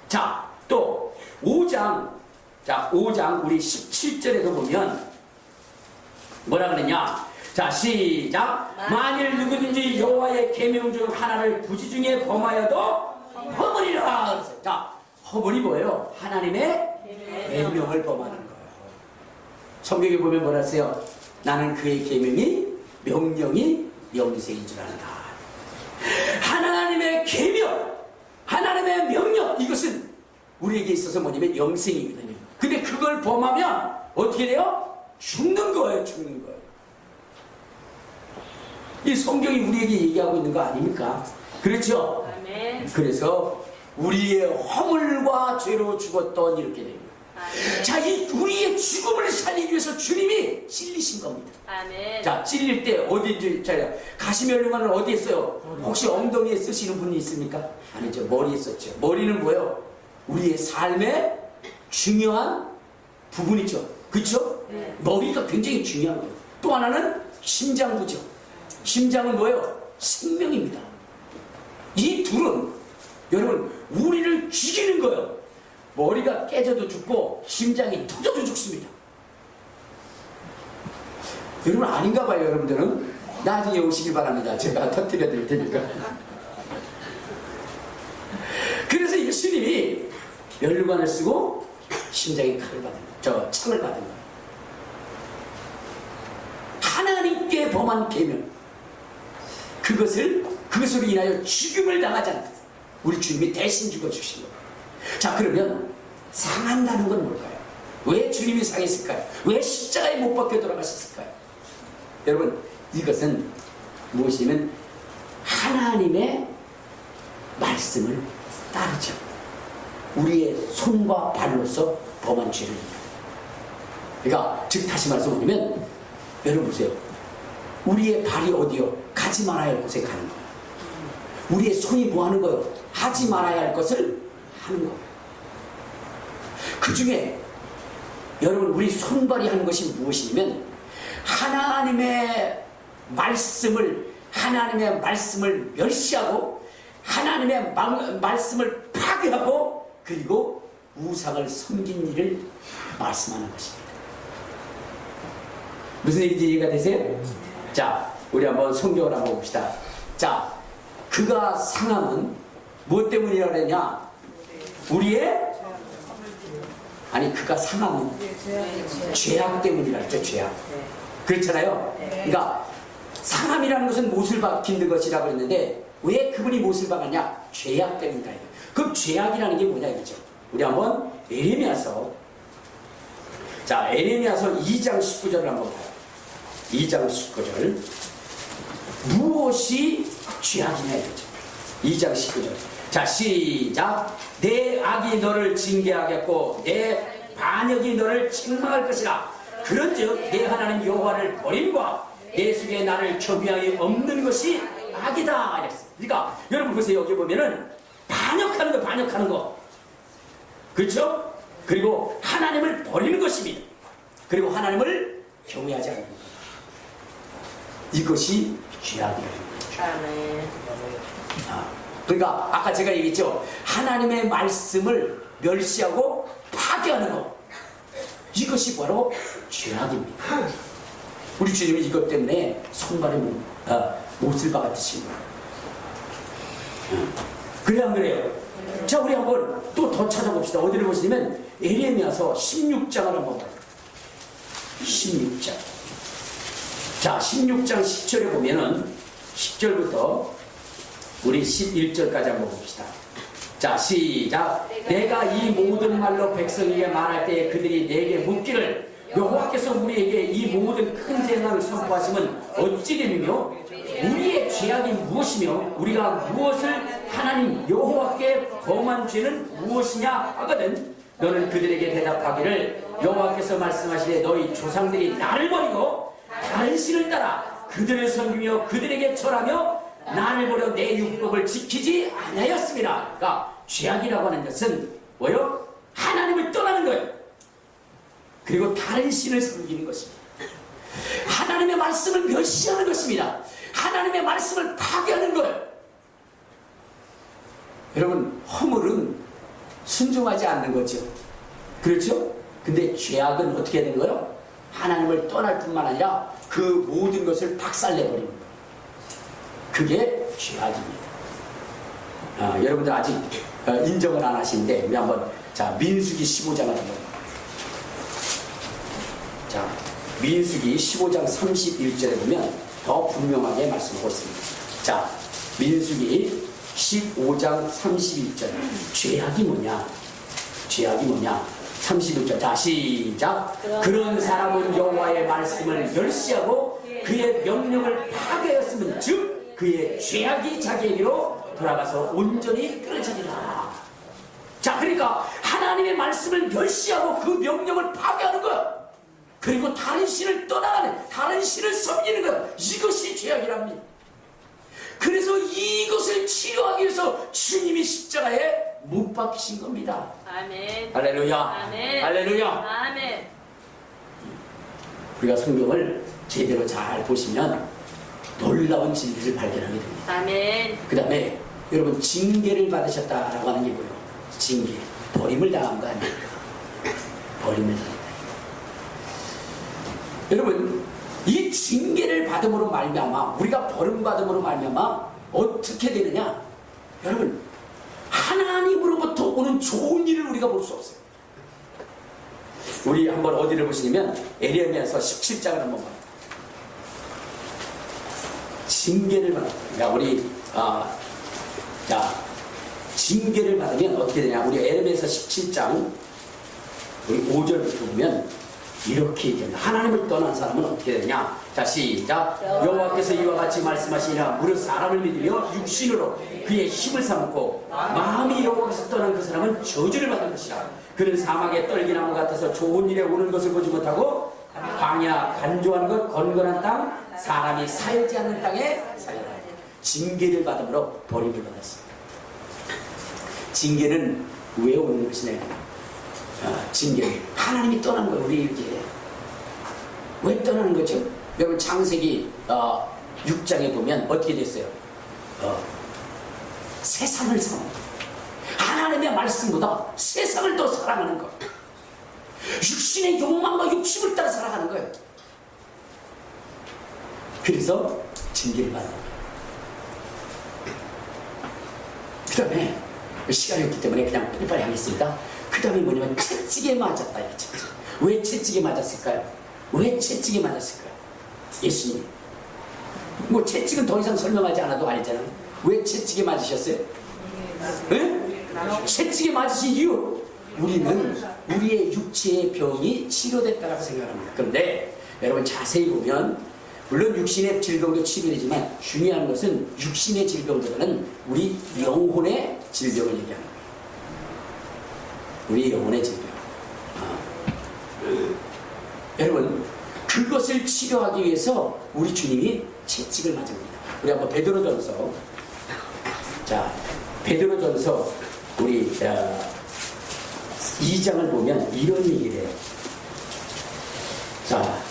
Speaker 3: 자, 또 5장. 자, 5장 우리 17절에도 보면 뭐라 그러냐? 자, 시작. 만일 누구든지 여호와의 계명 중 하나를 부지 중에 범하여도 허물이라. 자, 허물이 뭐예요? 하나님의 계명을 범하는 거예요. 성경에 보면 뭐라 했어요? 나는 그의 계명이 명령이 영생인 줄 안다. 하나님의 계명, 하나님의 명령, 이것은 우리에게 있어서 뭐냐면 영생이거든요. 근데 그걸 범하면 어떻게 돼요? 죽는 거예요. 죽는 거예요. 이 성경이 우리에게 얘기하고 있는 거 아닙니까? 그렇죠?
Speaker 1: 아멘.
Speaker 3: 그래서 우리의 허물과 죄로 죽었던 이렇게 됩니다.
Speaker 1: 아멘.
Speaker 3: 자, 이 우리의 죽음을 살리기 위해서 주님이 찔리신 겁니다.
Speaker 1: 아멘.
Speaker 3: 자, 찔릴 때 어디인지 잘 가시면류관을 어디에 써요? 혹시 엉덩이에 쓰시는 분이 있습니까? 아니죠. 머리에 썼죠. 머리는 뭐예요? 우리의 삶의 중요한 부분이죠. 그렇죠?
Speaker 1: 네.
Speaker 3: 머리가 굉장히 중요한 거예요. 또 하나는 심장부죠. 심장은 뭐예요? 생명입니다. 이 둘은 여러분 우리를 죽이는 거예요. 머리가 깨져도 죽고 심장이 터져도 죽습니다. 여러분 아닌가 봐요. 여러분들은 나중에 오시길 바랍니다. 제가 터뜨려 드릴 테니까. 그래서 예수님이 면류관을 쓰고 심장에 칼을 받은 거예요. 창을 받은 거예요. 하나님께 범한 계명, 그것으로 인하여 죽음을 당하지 않는 우리 주님이 대신 죽어주신 거예요. 자, 그러면 상한다는 건 뭘까요? 왜 주님이 상했을까요? 왜 십자가에 못 박혀 돌아가셨을까요? 여러분, 이것은 무엇이냐면 하나님의 말씀을 따르죠. 우리의 손과 발로서 범한 죄를. 그러니까 즉 다시 말해서 뭐냐면 여러분 보세요. 우리의 발이 어디요? 가지 말아야 할 곳에 가는 거예요. 우리의 손이 뭐 하는 거예요? 하지 말아야 할 것을 하는 거예요. 그 중에 여러분 우리 손발이 하는 것이 무엇이냐면 하나님의 말씀을 멸시하고 하나님의 말씀을 파괴하고 그리고 우상을 섬긴 일을 말씀하는 것입니다. 무슨 얘기인지 이해가 되세요? 자, 우리 한번 성경을 한번 봅시다. 자, 그가 상함은 무엇 때문이라고 그러냐? 그가 상함은 죄악 때문이라 했죠. 죄악. 그렇잖아요. 그러니까 상함이라는 것은 못을 박힌 것이라고 했는데 왜 그분이 못을 박았냐? 죄악 때문이다. 그 죄악이라는 게 뭐냐 이거죠. 우리 한번 에레미야서, 자 에레미야서 2장 19절을 한번 봐요. 2장 19절. 무엇이 죄악이냐 이거죠. 2장 19절. 자 시작. 내 악이 너를 징계하겠고 내 반역이 너를 책망할 것이라. 그런즉 내 하나님 여호와를 버림과 내 속에 나를 겸비하기 없는 것이 악이다. 이랬어요. 그러니까 여러분 보세요. 여기 보면은 반역하는 거. 그렇죠? 그리고 하나님을 버리는 것입니다. 그리고 하나님을 경외하지 않는 것. 이것이 죄악이라는 거죠.
Speaker 1: 아멘.
Speaker 3: 그러니까 아까 제가 얘기했죠. 하나님의 말씀을 멸시하고 파괴하는 것. 이것이 바로 죄악입니다. 우리 주님이 이것 때문에 손발에 못을 박았듯이. 그래 안 그래요? 자 우리 한번 또 더 찾아봅시다. 어디를 보시냐면 에레미야서 16장을 한번 봐요. 16장. 자 16장 10절에 보면은 10절부터 우리 11절까지 한번 봅시다. 자 시작. 내가 이 모든 말로 백성에게 말할 때에 그들이 내게 묻기를 여호와께서 우리에게 이 모든 큰 재난을 선포하시면 어찌 됨이며 우리의 죄악이 무엇이며 우리가 무엇을 하나님 여호와께 범한 죄는 무엇이냐 하거든 너는 그들에게 대답하기를 여호와께서 말씀하시되 너희 조상들이 나를 버리고 다른 신을 따라 그들을 섬기며 그들에게 절하며 나를 버려 내 율법을 지키지 아니하였습니다. 그러니까 죄악이라고 하는 것은 뭐요? 하나님을 떠나는 거예요. 그리고 다른 신을 섬기는 것입니다. 하나님의 말씀을 멸시하는 것입니다. 하나님의 말씀을 파괴하는 거예요. 여러분 허물은 순종하지 않는 거죠. 그렇죠? 근데 죄악은 어떻게 된 거예요? 하나님을 떠날 뿐만 아니라 그 모든 것을 박살내버리는 거예요. 그게 죄악입니다. 여러분들 아직 인정을 안 하시는데 우리 한번 자 민수기 15장을 한번 자 민수기 15장 31절에 보면 더 분명하게 말씀하고 있습니다. 자 민수기 15장 31절 죄악이 뭐냐? 죄악이 뭐냐? 31절 자 시작. 그런 사람은 여호와의 말씀을 멸시하고 그의 명령을 파괴하였으면 즉 그의 죄악이 자기에게로 돌아가서 온전히 끊어지리라. 자 그러니까 하나님의 말씀을 멸시하고 그 명령을 파괴하는 것 그리고 다른 신을 떠나가는 다른 신을 섬기는 것 이것이 죄악이랍니다. 그래서 이것을 치료하기 위해서 주님이 십자가에 못 박히신 겁니다.
Speaker 1: 아멘.
Speaker 3: 할렐루야.
Speaker 1: 아멘.
Speaker 3: 할렐루야.
Speaker 1: 아멘.
Speaker 3: 우리가 성경을 제대로 잘 보시면 놀라운 진리를 발견하게 됩니다.
Speaker 1: 아멘.
Speaker 3: 그 다음에 여러분 징계를 받으셨다라고 하는 게 뭐예요? 징계. 버림을 당한 거 아니에요? 버림을 당했다. 여러분 이 징계를 받음으로 말미암아 우리가 버림받음으로 말미암아 어떻게 되느냐? 여러분 하나님으로부터 오는 좋은 일을 우리가 볼 수 없어요. 우리 한번 어디를 보시냐면 에레미야서 17장을 한번 봐요. 징계를 받았다. 그러니까 우리 징계를 받으면 어떻게 되냐? 우리 에레미야서 17장 우리 5절부터 보면 이렇게 얘기합니다. 하나님을 떠난 사람은 어떻게 되냐? 자 시작. 여호와께서 이와 같이 말씀하시니라. 무릇 사람을 믿으며 육신으로 그의 힘을 삼고 마음이 여호와께서 떠난 그 사람은 저주를 받을 것이라. 그는 사막의 떨기나무 같아서 좋은 일에 오는 것을 보지 못하고 광야 간조한 것 건건한 땅 사람이 살지 않는 땅에 살리라. 징계를 받음으로 버림을 받았습니다. 징계는 왜 오는 것이냐? 징계. 하나님이 떠난 거예요. 우리 이렇게. 왜 떠나는 거죠? 여러분 창세기 6장에 보면 어떻게 됐어요? 세상을 사랑하는 거예요. 하나님의 말씀보다 세상을 더 사랑하는 거예요. 육신의 욕망과 욕심을 따라 살아가는 거예요. 그래서 징계를 받는 거예요. 그 다음에 시간이 없기 때문에 그냥 빨리빨리 하겠습니다. 그 다음에 뭐냐면 채찍에 맞았다. 왜 채찍에 맞았을까요? 왜 채찍에 맞았을까요? 예수님 뭐 채찍은 더 이상 설명하지 않아도 알잖아요. 왜 채찍에 맞으셨어요? 네? 채찍에 맞으신 이유, 우리는 우리의 육체의 병이 치료됐다고 생각합니다. 그런데 여러분 자세히 보면 물론 육신의 질병도 치료되지만 중요한 것은 육신의 질병보다는 우리 영혼의 질병을 얘기하는 거예요. 우리 영혼의 질병. 여러분 그것을 치료하기 위해서 우리 주님이 채찍을 맞은 겁니다. 우리 한번 베드로전서, 자 베드로전서 우리 2장을 보면 이런 얘기를 해요. 자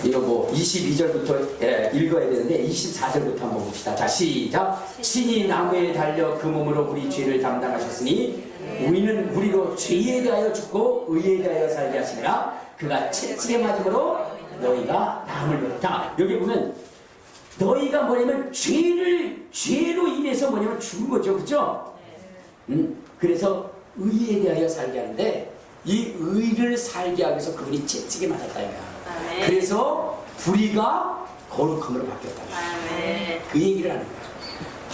Speaker 3: 이거 뭐 22절부터 읽어야 되는데 24절부터 한번 봅시다. 자 시작. 친히 나무에 달려 그 몸으로 우리 죄를 담당하셨으니 우리는 우리로 죄에 대하여 죽고 의에 대하여 살게 하시니라. 그가 채찍에 맞음으로 너희가 나음을 받았다. 자 여기 보면 너희가 뭐냐면 죄로 인해서 뭐냐면 죽은 거죠, 그렇죠? 그래서 의에 대하여 살게 하는데 이 의를 살게 하기 위해서 그분이 채찍에 맞았다 이거야. 그래서 불의가 거룩함으로 바뀌었다. 그 얘기를 하는 거야.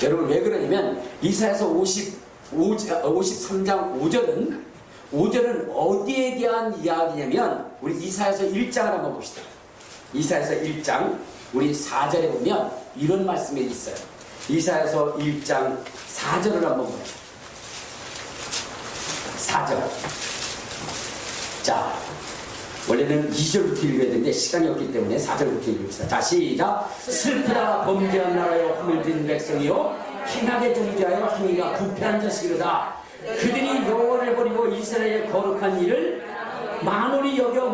Speaker 3: 여러분 왜 그러냐면 이사야서 53장 5절은 어디에 대한 이야기냐면 우리 이사야서 1장을 한번 봅시다. 이사야서 1장 우리 4절에 보면 이런 말씀이 있어요. 이사야서 1장 4절을 한번 보세요. 4절. 자, 원래는 2절부터 읽어야 되는데 시간이 없기 때문에 4절부터 읽읍시다. 자, 시작. 슬프다 범죄한 나라여 허물 진 백성이요 행하게 정죄하여 행위가 부패한 자식이로다. 그들이 여호와를 버리고 이스라엘의 거룩한 일을 만홀히 여겨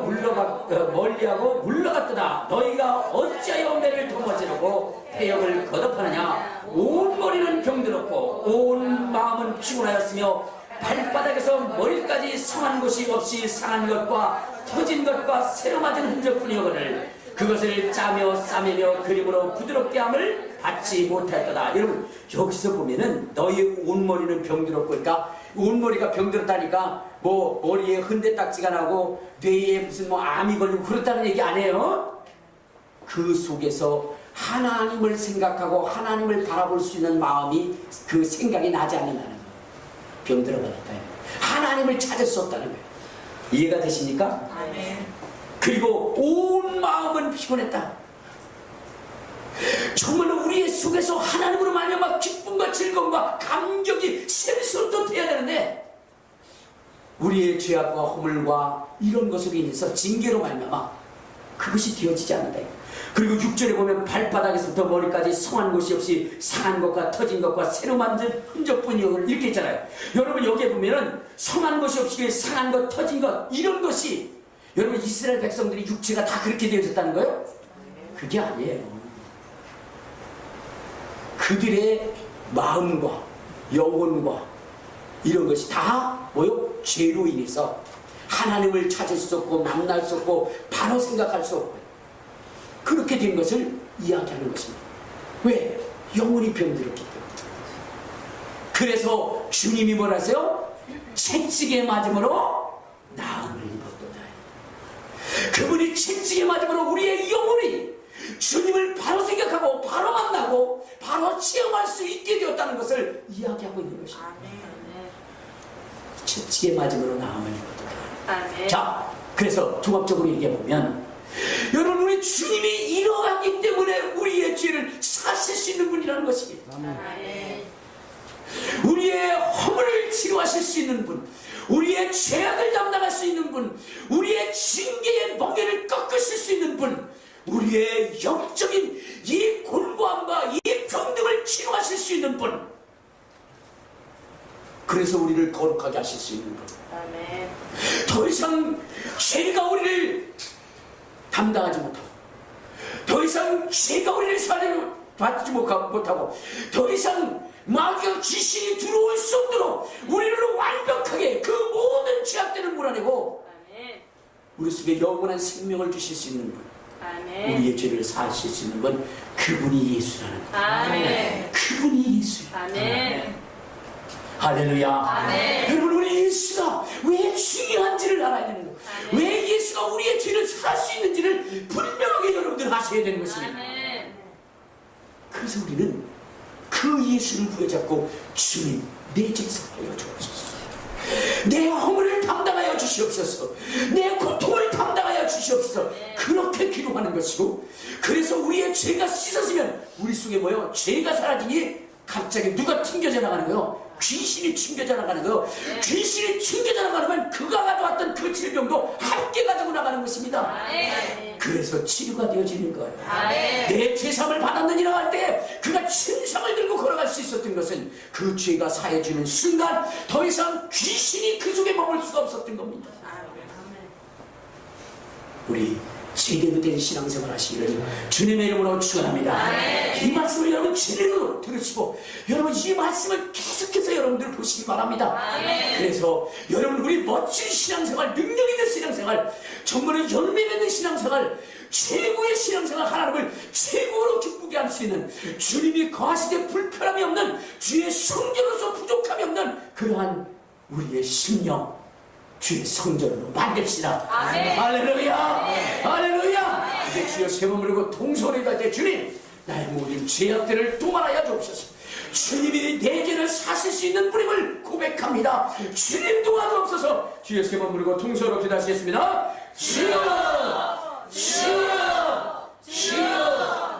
Speaker 3: 멀리하고 물러갔도다. 너희가 어찌하여 매를 도모지르고 패역을 거듭하느냐. 온 머리는 병들었고 온 마음은 피곤하였으며 발바닥에서 머리까지 상한 곳이 없이 상한 것과 터진 것과 새로 맞은 흔적뿐이거늘 그것을 짜며 싸매며 그림으로 부드럽게 함을 받지 못했도다. 여러분 여기서 보면은 너희 온머리는 병들었고, 그러니까 온머리가 병들었다니까 뭐 머리에 흔대딱지가 나고 뇌에 무슨 뭐 암이 걸리고 그렇다는 얘기 안 해요. 그 속에서 하나님을 생각하고 하나님을 바라볼 수 있는 마음이 그 생각이 나지 않는다는 거예요. 병들어버렸다. 하나님을 찾을 수 없다는 거예요. 이해가 되십니까?
Speaker 1: 아멘.
Speaker 3: 그리고 온 마음은 피곤했다. 정말로 우리의 속에서 하나님으로 말미암아 기쁨과 즐거움과 감격이 샘솟도 돼야 되는데 우리의 죄악과 허물과 이런 것으로 인해서 징계로 말미암아 그것이 되어지지 않는다. 그리고 6절에 보면 발바닥에서부터 머리까지 성한 곳이 없이 상한 것과 터진 것과 새로 만든 흔적뿐이요 이렇게 있잖아요. 여러분 여기에 보면은 성한 것이 없이 상한 것, 터진 것 이런 것이 여러분 이스라엘 백성들이 육체가 다 그렇게 되어졌다는 거예요? 그게 아니에요. 그들의 마음과 영혼과 이런 것이 다 뭐요? 죄로 인해서 하나님을 찾을 수 없고 만날 수 없고 바로 생각할 수 없고 그렇게 된 것을 이야기하는 것입니다. 왜? 영혼이 병들었기 때문에. 그래서 주님이 뭐라 하세요? 채찍에 맞음으로 나음을 입었도다. 그분이 채찍에 맞음으로 우리의 영혼이 주님을 바로 생각하고 바로 만나고 바로 체험할 수 있게 되었다는 것을 이야기하고 있는 것입니다. 채찍에 맞음으로 나음을 입었도다. 자, 그래서 종합적으로 얘기해보면 여러분 우리 주님이 일어나기 때문에 우리의 죄를 사실 수 있는 분이라는 것입니다. 우리의 허물을 치료하실 수 있는 분, 우리의 죄악을 담당할 수 있는 분, 우리의 징계의 멍에를 꺾으실 수 있는 분, 우리의 영적인 이 곤고함과 이 병등을 치료하실 수 있는 분, 그래서 우리를 거룩하게 하실 수 있는 분. 더 이상 죄가 우리를 담당하지 못하고 더 이상 죄가 우리를 사례로 받지 못하고 더 이상 마귀와 귀신이 들어올 수 없도록 우리를 완벽하게 그 모든 죄악들을 몰아내고 우리 속에 영원한 생명을 주실 수 있는 분, 우리의 죄를 사하실 수 있는 분, 그분이 예수라는 분. 그분이 예수예요. 할렐루야. 여러분 우리 예수가 왜 중요한지를 알아야 되는 거예요. 왜 예수가 우리의 죄를 살 수 있는지를 분명하게 여러분들 하셔야 되는 것입니다. 그래서 우리는 그 예수를 부여잡고 주님 내 제사하여 주옵소서. 내 허물을 담당하여 주시옵소서. 내 고통을 담당하여 주시옵소서. 그렇게 기도하는 것이고, 그래서 우리의 죄가 씻어지면 우리 속에 뭐요? 죄가 사라지니 갑자기 누가 튕겨져 나가는 거요? 귀신이 튕겨져 나가는 거요. 귀신이 튕겨져 나가면 그가 가져왔던 그 질병도 함께 가지고 나가는 것입니다. 그래서 치료가 되어지는 거예요. 내 죄삼을 받았느니라 할 때 그가 침상을 들고 걸어갈 수 있었던 것은 그 죄가 사해지는 순간 더 이상 귀신이 그 속에 머물 수가 없었던 겁니다. 우리 제대로 된 신앙생활 하시기를 주님의 이름으로 축원합니다. 이 말씀을 여러분 제대로 들으시고 여러분 이 말씀을 계속해서 여러분들 보시기 바랍니다. 그래서 여러분 우리 멋진 신앙생활, 능력 있는 신앙생활, 정말로 열매 맺는 신앙생활, 최고의 신앙생활, 하나님을 최고로 기쁘게 할 수 있는, 주님이 거하시되 불편함이 없는, 주의 성전으로서 부족함이 없는 그러한 우리의 심령, 주의 성전으로 만듭시다. 할렐루야. 할렐루야. 이제 주여 세 번 부르고 동서를 할 때 주님 나의 모든 죄악들을 도말하여 주옵소서. 주님이 내 죄를 사실 수 있는 분임을 고백합니다. 주님 도와주옵소서. 주여 세 번 부르고 동서로 기도하시겠습니다. 주여